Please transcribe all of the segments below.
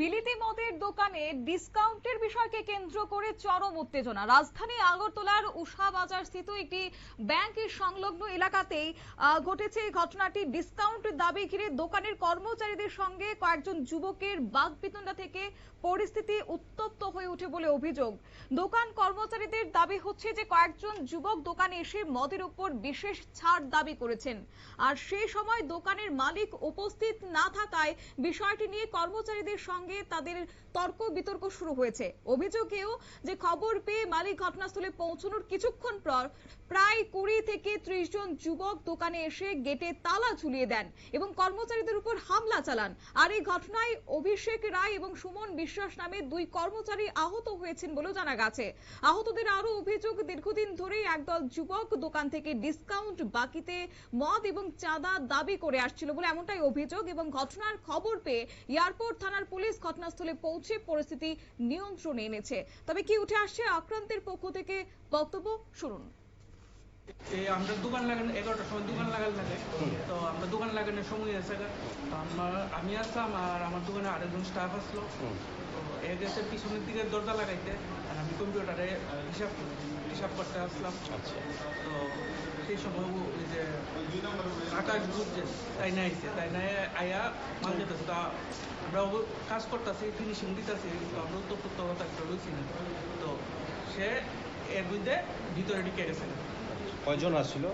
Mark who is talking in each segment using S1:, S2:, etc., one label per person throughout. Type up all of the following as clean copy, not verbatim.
S1: বিলিতি মদের দোকানে ডিসকাউন্টের বিষয়কে কেন্দ্র করে চরম উত্তেজনা। রাজধানী আগরতলার উষা বাজার স্থিত একটি ব্যাংকের সংলগ্ন এলাকাতেই ঘটেছে এই ঘটনাটি। ডিসকাউন্ট দাবি ঘিরে দোকানের কর্মচারীদের সঙ্গে কয়েকজন যুবকের বাকবিতণ্ডা থেকে পরিস্থিতি উত্তপ্ত হয়ে ওঠে বলে অভিযোগ। দোকান কর্মচারীদের দাবি হচ্ছে যে কয়েকজন যুবক দোকানে এসে মদের উপর বিশেষ ছাড় দাবি করেছেন, আর সেই সময় দোকানের মালিক উপস্থিত না থাকায় বিষয়টি নিয়ে কর্মচারীদের সঙ্গে তাদের তর্ক বিতর্ক শুরু হয়েছে। অভিযোগেও যে খবর পেয়ে মালিক ঘটনাস্থলে পৌঁছানোর কিছুক্ষণ পর প্রায় 20 থেকে 30 জন যুবক দোকানে এসে গেটে তালা ঝুলিয়ে দেন এবং কর্মচারীদের উপর হামলা চালান। আর এই ঘটনায় অভিষেক রায় এবং সুমন বিশ্বাস নামে 2 কর্মচারী আহত হয়েছেন বলেও জানা গেছে। আহতদের আরো অভিযোগ, দীর্ঘদিন ধরেই একদল যুবক দোকান থেকে ডিসকাউন্ট বাকিতে মদ এবং চাঁদা দাবি করে আসছিল বলে এমনটাই অভিযোগ। এবং ঘটনার খবর পেয়ে এয়ারপোর্ট থানার পুলিশ ঘটনাস্থলে পৌঁছে পরিস্থিতি নিয়ন্ত্রণে এনেছে। তবে কি উঠে আসছে আক্রান্তের পক্ষ থেকে বক্তব্য শুনুন।
S2: আমরা দোকান লাগানো 11টার সময় দোকান লাগাল লাগে, তো আমরা দোকান লাগানোর সময় আছে, আমি আসলাম আর আমার দোকানে আরেকজন স্টাফ আসলো। তো এ গেছে পিছনের দিকে দরজা লাগাইতে, আর আমি কম্পিউটারে হিসাব করতে আসলাম। তো সেই সময় ওই যে আকাশ বুঝছে তাই না আইসে, তাই না আয়া মাল যেতেছে। তা আমরা কাজ করতেছি, ফিনিশিং দিতেছি, তো আমরা উত্তপ্ততা একটা রয়েছি না। তো সে এর মধ্যে ভিতরে ঢুকে গেছে।
S3: কয়জন আসছিল?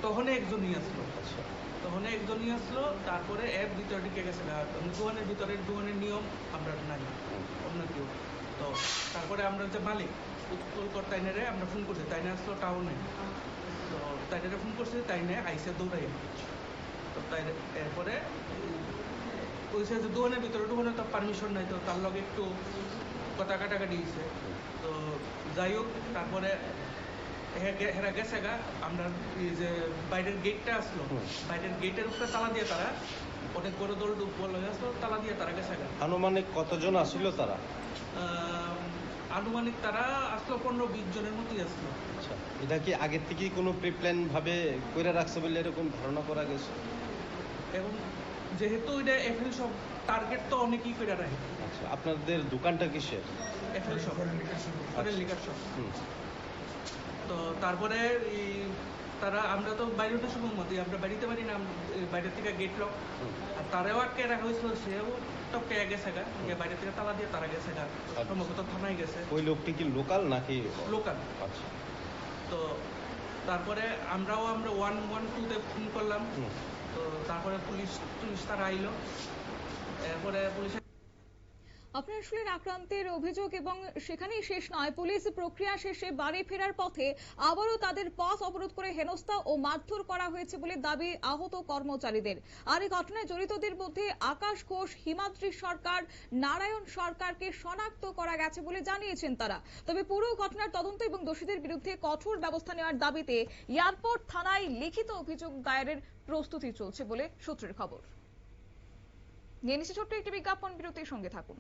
S2: তখন একজনই আসলো, তারপরে এর ভিতরে ঢুকে গেছে। দোকানের ভিতরে দোকানের নিয়ম আমরা নাই, অন্য কেউ। তো তারপরে আমরা যে মালিক উৎপল তাইনারে আমরা ফোন করছি, তাইনা আসলো টাউনে। তো তাইনারে ফোন করছি, তাইনে আইসে দৌড়াই। তো তাই এরপরে ওইসে যে দোকানের ভিতরে ঢুকানো তো পারমিশন নাই, তো তার লগে একটু কথা কাটাকাটি হয়েছে। তো যাই হোক, তারপরে হেরা গেছে গা। আমরা এই যে বাইরের গেটটা আসলো, বাইরের গেটের উপরে তালা দিয়ে তারা অনেক বড় দল বলে আসলো, তালা দিয়ে তারা গেছে গা।
S3: আনুমানিক কতজন আসছিল তারা?
S2: আনুমানিক তারা আসলো 15-20 জনের মতোই আসলো।
S3: আচ্ছা, এটা কি আগের থেকেই কোনো প্রিপ্ল্যান ভাবে করে রাখছে বলে এরকম ধারণা করা গেছে?
S2: এবং যেহেতু এটা এফএল সব টার্গেট তো অনেকেই করে রাখে।
S3: আচ্ছা, আপনাদের দোকানটা কিসের?
S2: এফএল সব, লিকার শপ। তো তারপরে তারা, আমরা তো বাইরে তো সময় মতো আমরা বাড়িতে পারি না, বাইরের থেকে গেট লক, আর তারাও আটকে রাখা হয়েছিল। সেও টপকে গেছে গা, বাইরে থেকে তালা দিয়ে তারা গেছে গা, সম্ভবত থানায় গেছে।
S3: ওই লোকটি কি লোকাল নাকি?
S2: লোকাল।
S3: আচ্ছা।
S2: তো তারপরে আমরা 112-তে ফোন করলাম। তো তারপরে পুলিশ তারা আইলো। এরপরে পুলিশ
S1: আপনারা শুনলেন আক্রান্তের অভিযোগ, এবং সেখানেই শেষ নয়। পুলিশ প্রক্রিয়া শেষে বাড়ি ফেরার পথে আবারও তাদের পথ অবরোধ করে হেনস্থা ও মারধর করা হয়েছে বলে দাবি আহত কর্মচারীদের। আর এই ঘটনায় জড়িতদের মধ্যে আকাশ ঘোষ, হিমাদ্রি সরকার, নারায়ণ সরকারকে শনাক্ত করা গেছে বলে জানিয়েছেন তারা। তবে পুরো ঘটনার তদন্ত এবং দোষীদের বিরুদ্ধে কঠোর ব্যবস্থা নেওয়ার দাবিতে এয়ারপোর্ট থানায় লিখিত অভিযোগ দায়েরের প্রস্তুতি চলছে বলে সূত্রের খবর। নিয়ে নিচ্ছে ছোট্ট একটি বিজ্ঞাপন বিরতির সঙ্গে থাকুন।